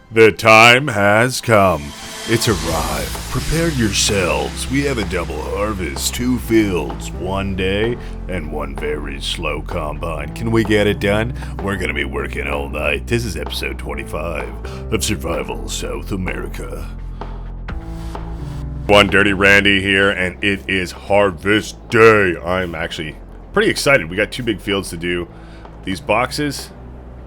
The time has come. It's arrived. Prepare yourselves. We have a double harvest, 2 fields, 1 day, and 1 very slow combine. Can we get it done? We're gonna be working all night. This is episode 25 of Survival South America. One Dirty Randy here, and it is harvest day. I'm actually pretty excited. We got 2 big fields to do. These boxes,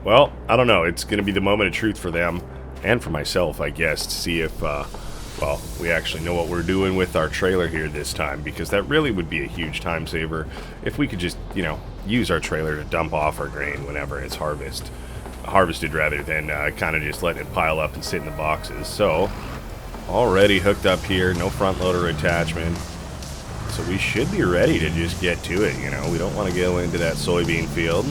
well, I don't know. It's gonna be the moment of truth for them. And for myself, I guess, to see if, well, we actually know what we're doing with our trailer here this time, because that really would be a huge time saver if we could just, use our trailer to dump off our grain whenever it's harvested rather than kind of just letting it pile up and sit in the boxes. So, already hooked up here, no front loader attachment, so we should be ready to just get to it, We don't want to go into that soybean field,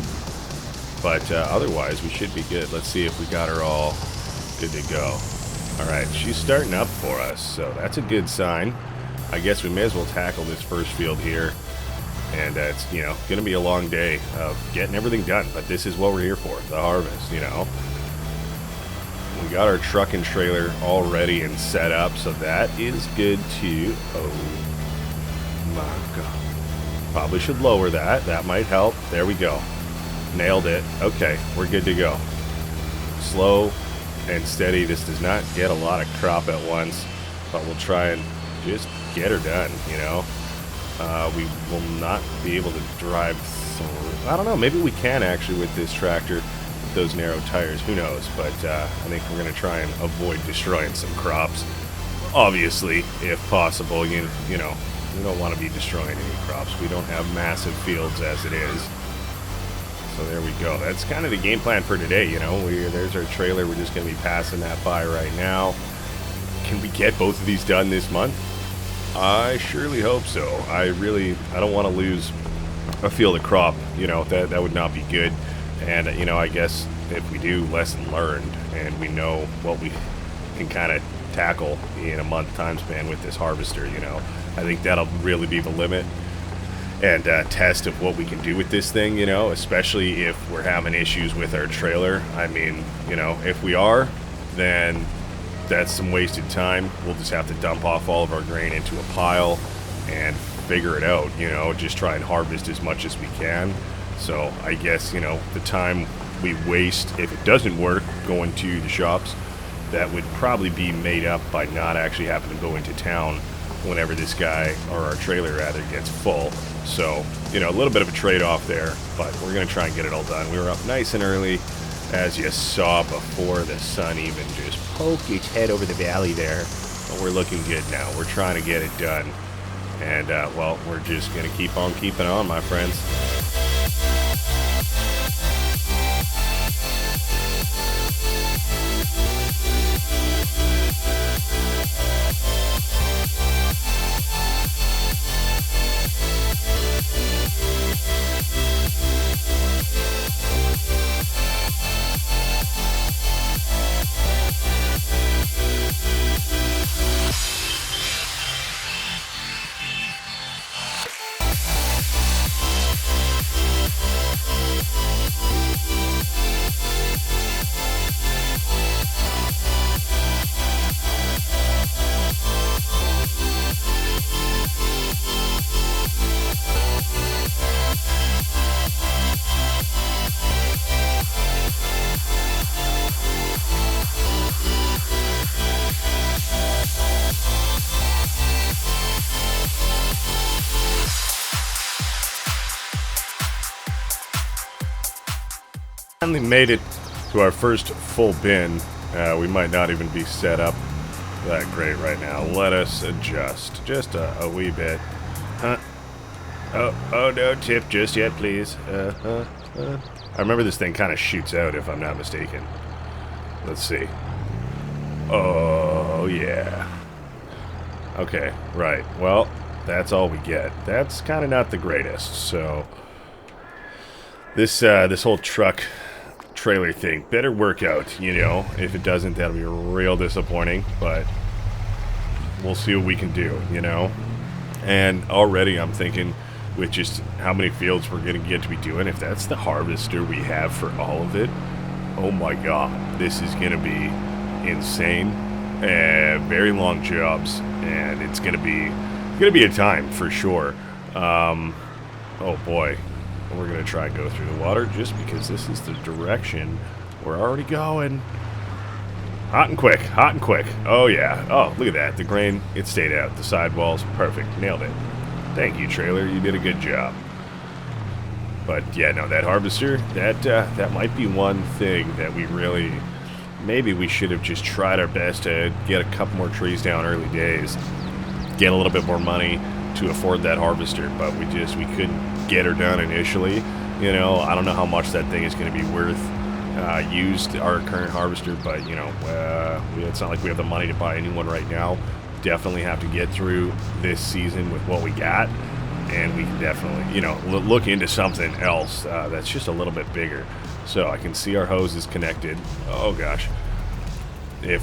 but otherwise we should be good. Let's see if we got her all good to go. Alright, she's starting up for us, so that's a good sign. I guess we may as well tackle this first field here. And it's, gonna be a long day of getting everything done, but this is what we're here for, the harvest, We got our truck and trailer all ready and set up, so that is good too. Oh my god. Probably should lower that. That might help. There we go. Nailed it. Okay, we're good to go. Slow and steady. This does not get a lot of crop at once, but we'll try and just get her done, We will not be able to drive through. I don't know, maybe we can actually with this tractor, with those narrow tires, who knows, but I think we're going to try and avoid destroying some crops. Obviously, if possible, we don't want to be destroying any crops. We don't have massive fields as it is. So there we go. That's kind of the game plan for today, There's our trailer. We're just going to be passing that by right now. Can we get both of these done this month? I surely hope so. I don't want to lose a field of crop. That would not be good. And, I guess if we do, lesson learned, and we know what we can kind of tackle in a month time span with this harvester, I think that'll really be the limit. And test of what we can do with this thing, especially if we're having issues with our trailer. I mean, if we are, then that's some wasted time. We'll just have to dump off all of our grain into a pile and figure it out, just try and harvest as much as we can. So I guess, the time we waste, if it doesn't work, going to the shops, that would probably be made up by not actually having to go into town whenever this guy, or our trailer rather, gets full. So, a little bit of a trade-off there, but we're going to try and get it all done. We were up nice and early, as you saw before the sun even just poked its head over the valley there. But we're looking good now. We're trying to get it done. And, well, we're just going to keep on keeping on, my friends. Finally made it to our first full bin. We might not even be set up that great right now. Let us adjust just a wee bit. Oh, no tip just yet, please. I remember this thing kind of shoots out, if I'm not mistaken. Let's see. Oh, yeah. Okay, right. Well, that's all we get. That's kind of not the greatest, so this whole truck trailer thing better work out, If it doesn't, that'll be real disappointing, but we'll see what we can do, And already I'm thinking, with just how many fields we're going to get to be doing, if that's the harvester we have for all of it, oh my god, this is going to be insane. Very long jobs, and it's gonna be a time for sure. Oh boy, we're gonna try and go through the water just because this is the direction we're already going. Hot and quick, hot and quick. Oh yeah. Oh, look at that. The grain, it stayed out. The sidewalls, perfect. Nailed it. Thank you, trailer. You did a good job. But yeah, no, that harvester, that might be one thing that we really, maybe we should have just tried our best to get a couple more trees down early days, get a little bit more money to afford that harvester, but we couldn't get her done initially. You know, I don't know how much that thing is going to be worth used, our current harvester, but you know, it's not like we have the money to buy a new one right now. Definitely have to get through this season with what we got, and we can definitely, you know, look into something else that's just a little bit bigger. So I can see our hose is connected. Oh gosh, if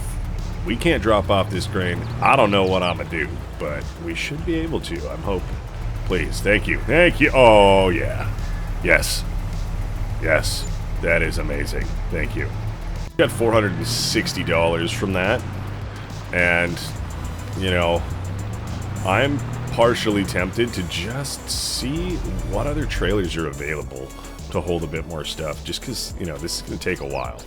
we can't drop off this grain, I don't know what I'm gonna do, but we should be able to. I'm hoping. Please, thank you, thank you. Oh yeah, yes, yes, that is amazing. Thank you. Got $460 from that, and you know, I'm partially tempted to just see what other trailers are available to hold a bit more stuff, just because, you know, this is going to take a while.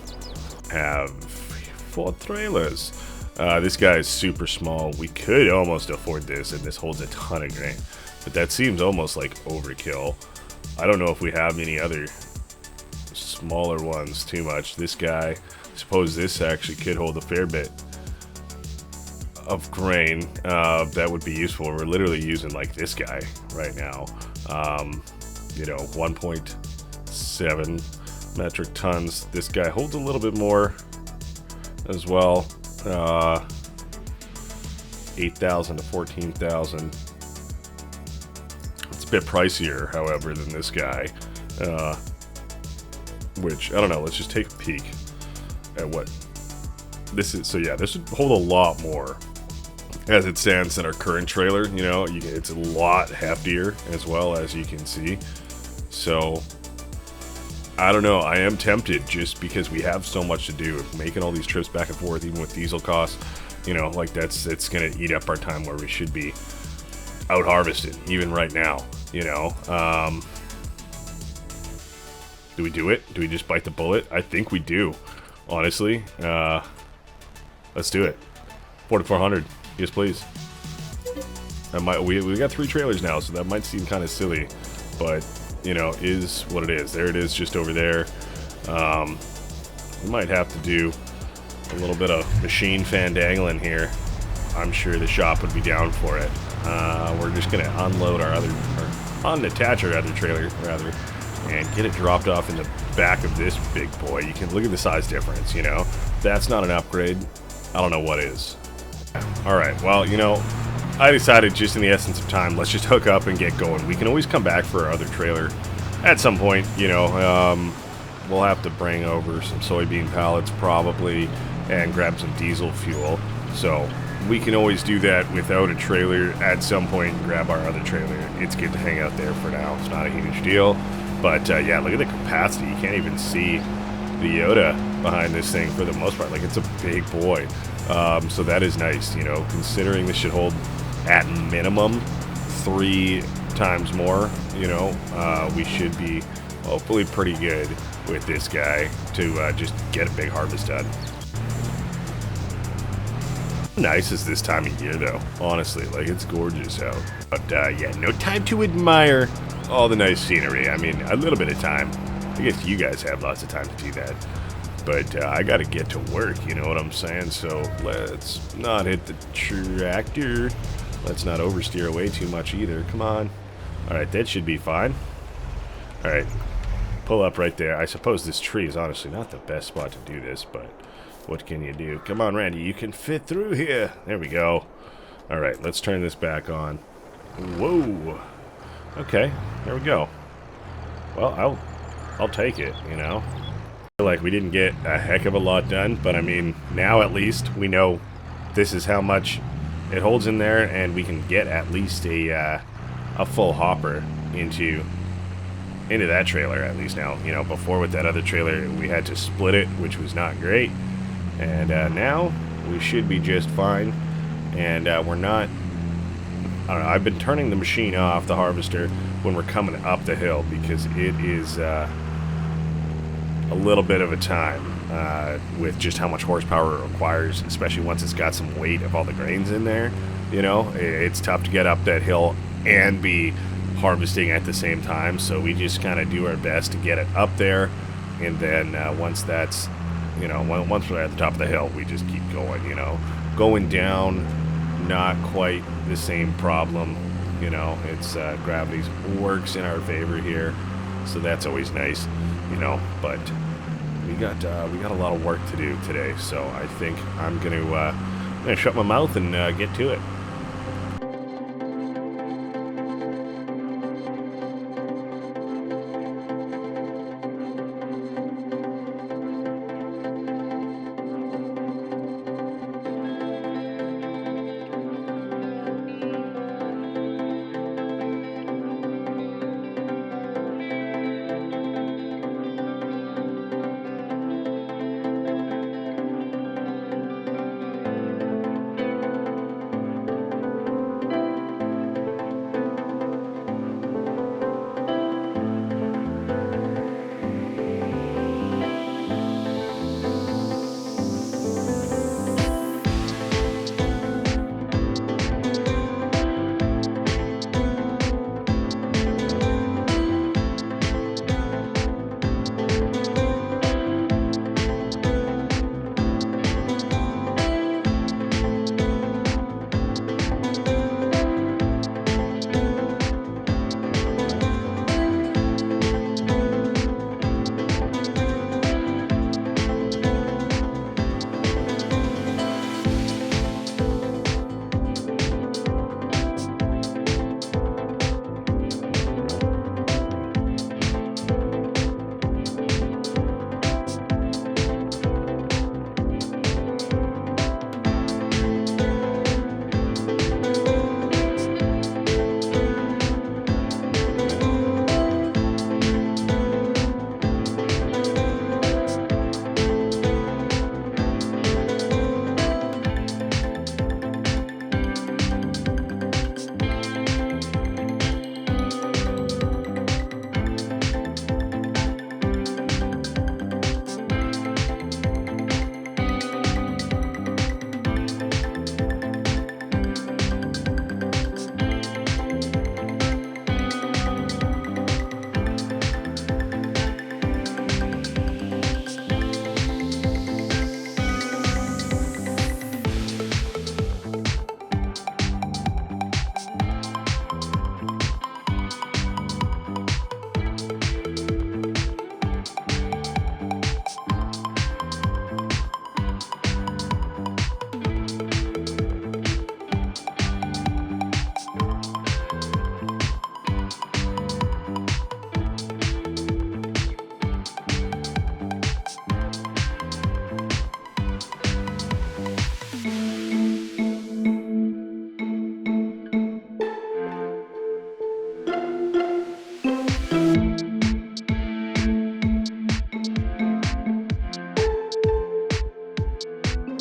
Have 4 trailers. This guy is super small. We could almost afford this, and this holds a ton of grain, but that seems almost like overkill. I don't know if we have any other smaller ones too much. This guy, I suppose this actually could hold a fair bit of grain. That would be useful. We're literally using like this guy right now. You know, 1.7 metric tons. This guy holds a little bit more as well. 8,000 to 14,000. It's a bit pricier, however, than this guy. Which, I don't know, let's just take a peek at what this is. So yeah, this would hold a lot more as it stands in our current trailer. You know, it's a lot heftier as well, as you can see. So I don't know, I am tempted, just because we have so much to do, making all these trips back and forth, even with diesel costs. You know, like it's gonna eat up our time where we should be out harvested even right now. You know, do we do it? Do we just bite the bullet? I think we do, honestly. Let's do it. 4,400. Yes, please. We got 3 trailers now, so that might seem kind of silly, but you know, is what it is. There it is, just over there. We might have to do a little bit of machine fandangling here. I'm sure the shop would be down for it. We're just gonna unload our other, or unattach our other trailer rather, and get it dropped off in the back of this big boy. You can look at the size difference. You know, that's not an upgrade. I don't know what is. Alright, well, you know, I decided, just in the essence of time, let's just hook up and get going. We can always come back for our other trailer at some point. You know, we'll have to bring over some soybean pallets probably and grab some diesel fuel. So we can always do that without a trailer at some point and grab our other trailer. It's good to hang out there for now. It's not a huge deal. But yeah, look at the capacity. You can't even see the Yoda behind this thing for the most part. Like, it's a big boy. So that is nice, you know, considering this should hold at minimum 3 times more. You know, we should be hopefully pretty good with this guy to just get a big harvest done. How nice is this time of year, though? Honestly, like, it's gorgeous out. But yeah, no time to admire all the nice scenery. I mean, a little bit of time. I guess you guys have lots of time to do that. But I gotta get to work, you know what I'm saying? So let's not hit the tractor. Let's not oversteer away too much either. Come on. Alright, that should be fine. Alright, pull up right there. I suppose this tree is honestly not the best spot to do this, but what can you do? Come on, Randy, you can fit through here. There we go. Alright, let's turn this back on. Whoa. Okay, there we go. Well, I'll take it, you know. Like, we didn't get a heck of a lot done, but I mean, now at least we know this is how much it holds in there, and we can get at least a full hopper into that trailer at least now. You know, before with that other trailer we had to split it, which was not great, And now we should be just fine. And we're not, I don't know, I've been turning the machine off, the harvester, when we're coming up the hill, because it is a little bit of a time with just how much horsepower it requires, especially once it's got some weight of all the grains in there. You know, it's tough to get up that hill and be harvesting at the same time, so we just kind of do our best to get it up there, and then once that's, you know, once we're at the top of the hill, we just keep going. You know, going down, not quite the same problem. You know, it's gravity works in our favor here, so that's always nice. You know, but we got a lot of work to do today, so I think I'm gonna shut my mouth and get to it.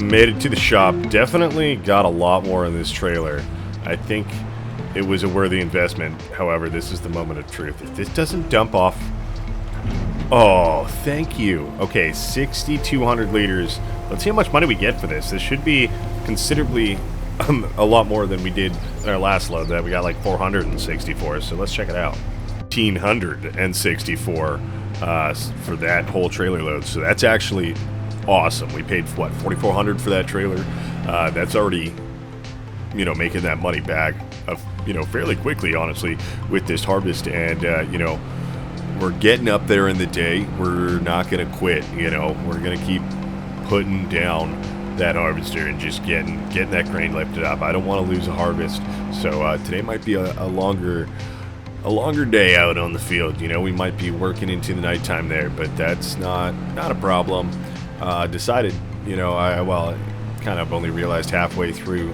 Made it to the shop. Definitely got a lot more in this trailer. I think it was a worthy investment. However, this is the moment of truth. If this doesn't dump off... Oh, thank you. Okay, 6,200 liters. Let's see how much money we get for this. This should be considerably a lot more than we did in our last load. That we got like 464. So let's check it out. 1,564 for that whole trailer load. So that's actually awesome. We paid what, 4,400 for that trailer. That's already, you know, making that money back, you know, fairly quickly, honestly, with this harvest. And you know, we're getting up there in the day. We're not gonna quit. You know, we're gonna keep putting down that harvester and just getting that grain lifted up. I don't want to lose a harvest. So today might be a longer day out on the field. You know, we might be working into the nighttime there, but that's not a problem. Decided, you know, I kind of only realized halfway through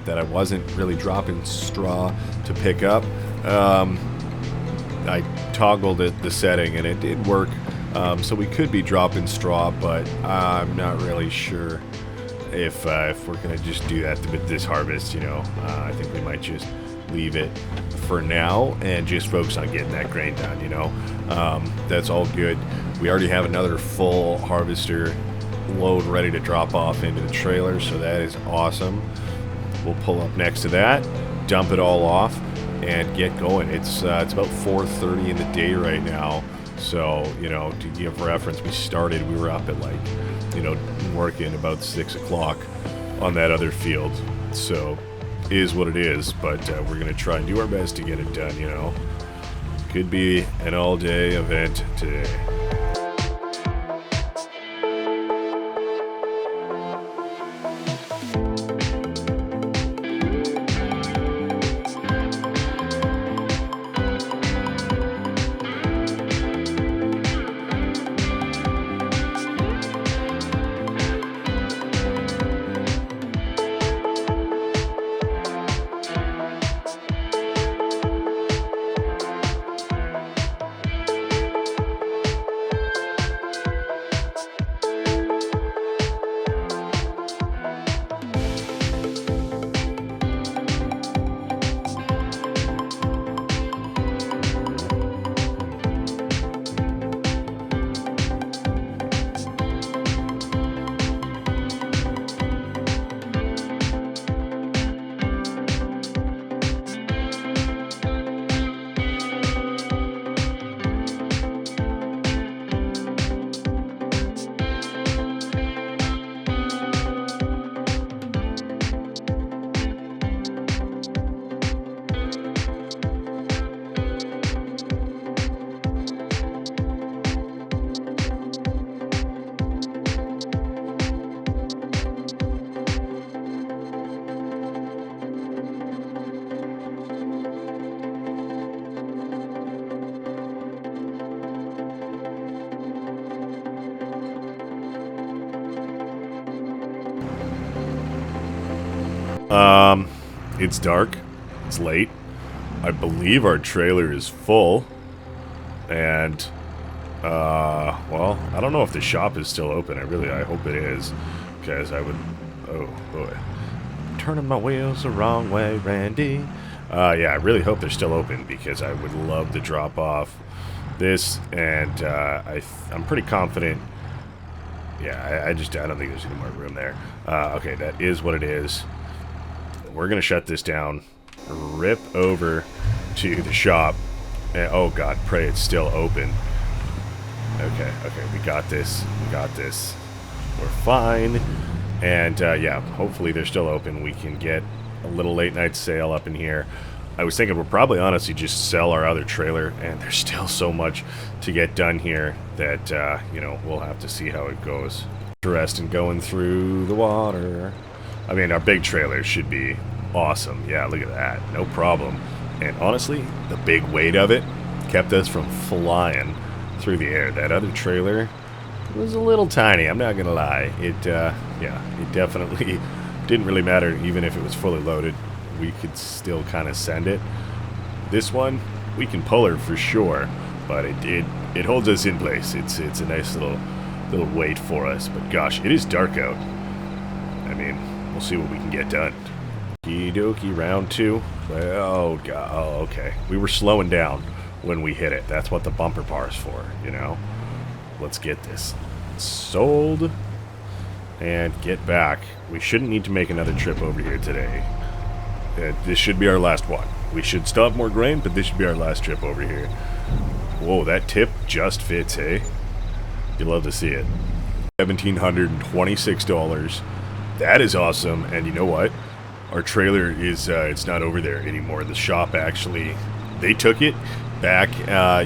that I wasn't really dropping straw to pick up. I toggled the setting and it did work So we could be dropping straw, but I'm not really sure if we're going to just do that with this harvest, you know. I think we might just leave it for now and just focus on getting that grain done, you know. That's all good. We already have another full harvester load ready to drop off into the trailer, so that is awesome. We'll pull up next to that, dump it all off, and get going. It's about 4:30 in the day right now, so, you know, to give reference, we were up at, like, you know, working about 6 o'clock on that other field, so is what it is, but we're going to try and do our best to get it done, you know. Could be an all-day event today. It's dark. It's late. I believe our trailer is full. And, well, I don't know if the shop is still open. I hope it is. Because I would, oh boy. Turning my wheels the wrong way, Randy. Yeah, I really hope they're still open because I would love to drop off this. And, I'm pretty confident. Yeah, I don't think there's any more room there. Okay, that is what it is. We're going to shut this down, rip over to the shop, and, oh god, pray it's still open. Okay, we got this, we're fine, and yeah, hopefully they're still open. We can get a little late night sale up in here. I was thinking we'll probably honestly just sell our other trailer, and there's still so much to get done here that, you know, we'll have to see how it goes. Interesting going through the water. I mean, our big trailer should be awesome. Yeah, look at that. No problem. And honestly, the big weight of it kept us from flying through the air. That other trailer was a little tiny, I'm not gonna lie. It, yeah, it definitely didn't really matter. Even if it was fully loaded, we could still kind of send it. This one, we can pull her for sure, but it holds us in place. It's a nice little weight for us. But gosh, it is dark out. I mean, we'll see what we can get done. Okie dokie, round two. Oh, God. Oh, okay. We were slowing down when we hit it. That's what the bumper bar is for, you know? Let's get this sold and get back. We shouldn't need to make another trip over here today. This should be our last one. We should still have more grain, but this should be our last trip over here. Whoa, that tip just fits, hey? You'd love to see it. $1,726. That is awesome, and you know what? Our trailer is, it's not over there anymore. The shop actually, they took it back,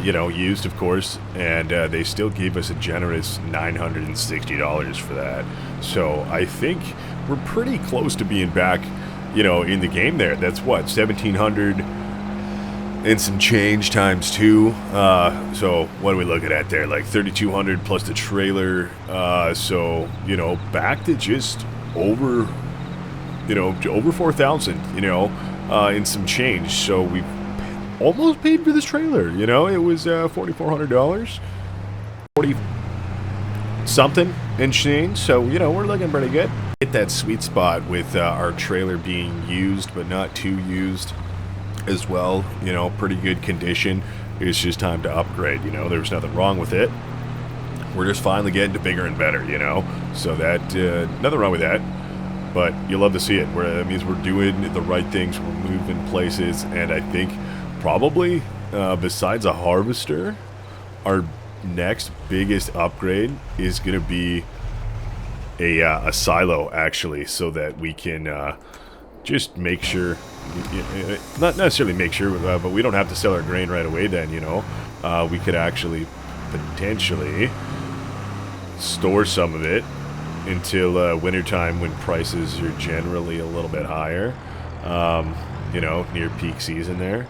you know, used of course, and they still gave us a generous $960 for that. So I think we're pretty close to being back, you know, in the game there. That's what, 1,700 and some change times 2. So what are we looking at there? Like 3,200 plus the trailer. So, you know, back to just over, you know, over 4,000, you know, in some change. So we almost paid for this trailer, you know. It was $4,400. 40 something and change, so you know, we're looking pretty good. Hit that sweet spot with our trailer being used but not too used as well, you know, pretty good condition. It's just time to upgrade, you know. There's nothing wrong with it. We're just finally getting to bigger and better, you know, so that nothing wrong with that. But you love to see it, where that means we're doing the right things, we're moving places. And I think probably besides a harvester, our next biggest upgrade is going to be a silo, actually, so that we can just make sure, not necessarily make sure, but we don't have to sell our grain right away then, you know. We could actually potentially store some of it until wintertime, when prices are generally a little bit higher, you know, near peak season there.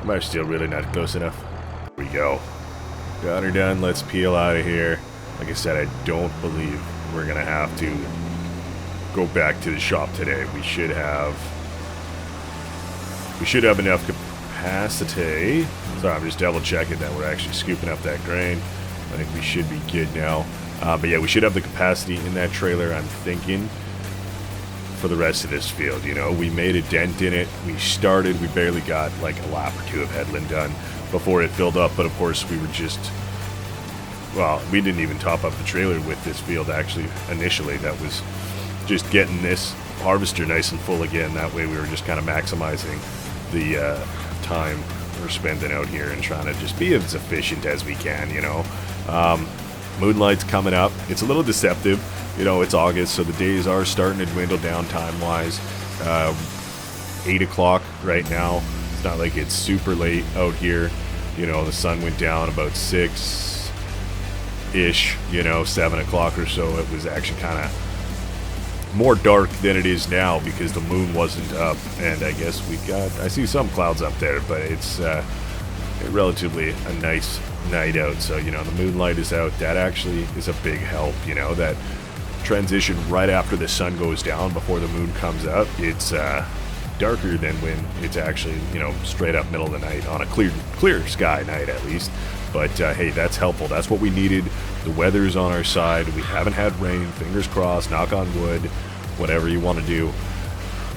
Am I still really not close enough? Here we go. Got her done. Let's peel out of here. Like I said, I don't believe we're going to have to go back to the shop today. We should have enough capacity. Sorry, I'm just double checking that we're actually scooping up that grain. I think we should be good now. But yeah, we should have the capacity in that trailer, I'm thinking, for the rest of this field. You know, we made a dent in it. We started, we barely got like a lap or two of headland done before it filled up. But of course, we were just, well, we didn't even top up the trailer with this field, actually, initially. That was just getting this harvester nice and full again. That way we were just kind of maximizing the time we're spending out here and trying to just be as efficient as we can, you know. Moonlight's coming up. It's a little deceptive. You know, it's August, so the days are starting to dwindle down time-wise. 8 o'clock right now. It's not like it's super late out here. You know, the sun went down about 6-ish, you know, 7 o'clock or so. It was actually kind of more dark than it is now because the moon wasn't up. And I guess I see some clouds up there, but it's relatively a nice night out. So, you know, the moonlight is out. That actually is a big help, you know, that transition right after the sun goes down before the moon comes up. It's darker than when it's actually, you know, straight up middle of the night on a clear sky night, at least. But hey, that's helpful. That's what we needed. The weather's on our side. We haven't had rain. Fingers crossed, knock on wood, whatever you want to do.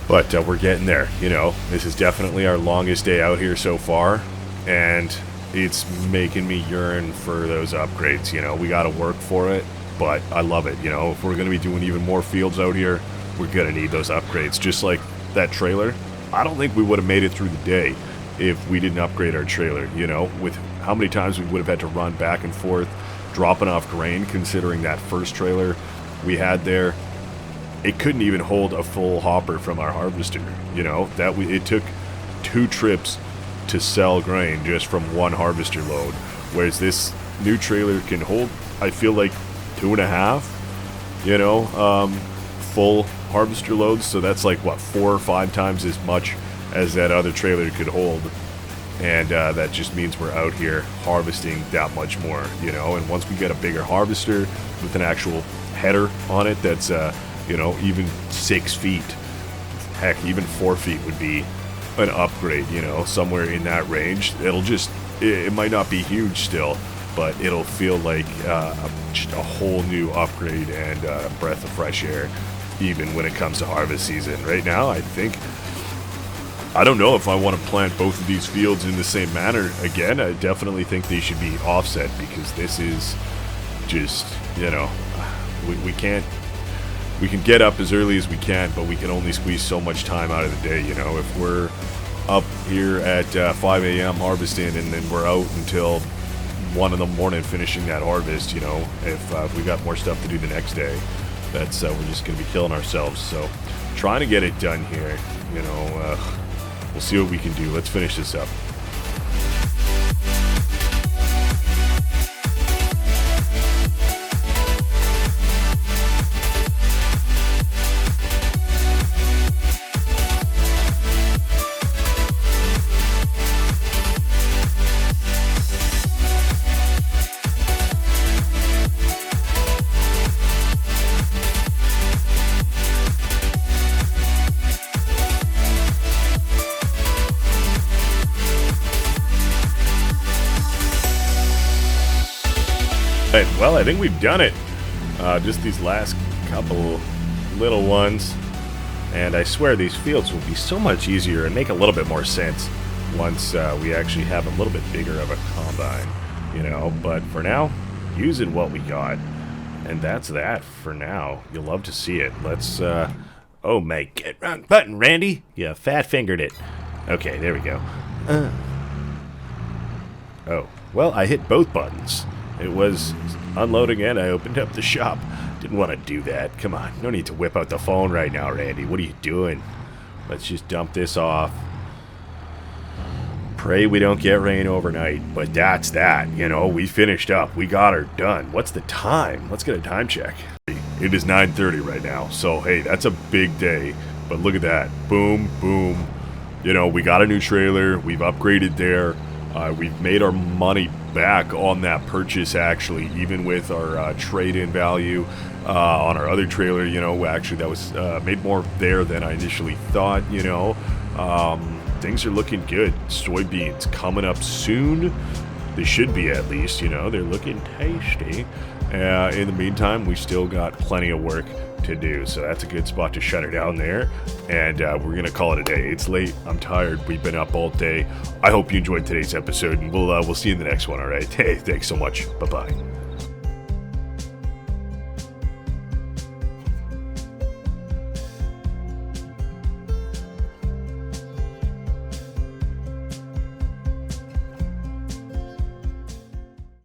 But we're getting there. You know, this is definitely our longest day out here so far, and it's making me yearn for those upgrades. You know, we got to work for it, but I love it. You know, if we're going to be doing even more fields out here, we're going to need those upgrades. Just like that trailer, I don't think we would have made it through the day if we didn't upgrade our trailer. You know, with how many times we would have had to run back and forth dropping off grain, considering that first trailer we had there, it couldn't even hold a full hopper from our harvester. You know, it took 2 trips to sell grain just from one harvester load, whereas this new trailer can hold, I feel like, 2.5, you know, full harvester loads. So that's like, what, 4 or 5 times as much as that other trailer could hold. And that just means we're out here harvesting that much more, you know. And once we get a bigger harvester with an actual header on it that's, you know, even 6 feet, heck, even 4 feet would be an upgrade, you know, somewhere in that range. It might not be huge still, but it'll feel like just a whole new upgrade and a breath of fresh air, even when it comes to harvest season. Right now, I don't know if I want to plant both of these fields in the same manner again. I definitely think they should be offset, because this is just, you know, we can get up as early as we can, but we can only squeeze so much time out of the day. You know, if we're up here at 5 a.m. harvesting, and then we're out until 1 in the morning finishing that harvest, you know, if we got more stuff to do the next day, that's we're just going to be killing ourselves. So trying to get it done here, you know. We'll see what we can do. Let's finish this up. Right, well, I think we've done it. Just these last couple little ones. And I swear these fields will be so much easier and make a little bit more sense once we actually have a little bit bigger of a combine, you know. But for now, using what we got. And that's that for now. You'll love to see it. Let's, oh my, get wrong button, Randy. You fat-fingered it. Okay, there we go. Oh, well, I hit both buttons. It was unloading and I opened up the shop. Didn't want to do that. Come on, no need to whip out the phone right now, Randy. What are you doing? Let's just dump this off. Pray we don't get rain overnight, but that's that. You know, we finished up. We got her done. What's the time? Let's get a time check. It is 9:30 right now, so hey, that's a big day. But look at that. Boom, boom. You know, we got a new trailer. We've upgraded there. We've made our money back on that purchase, actually, even with our trade-in value on our other trailer. You know, actually, that was made more there than I initially thought, you know. Things are looking good. Soybeans coming up soon. They should be, at least, you know. They're looking tasty. In the meantime, we still got plenty of work to do, so that's a good spot to shut her down there. And we're gonna call it a day. It's late. I'm tired. We've been up all day. I hope you enjoyed today's episode, and we'll see you in the next one. All right. Hey, thanks so much. Bye bye.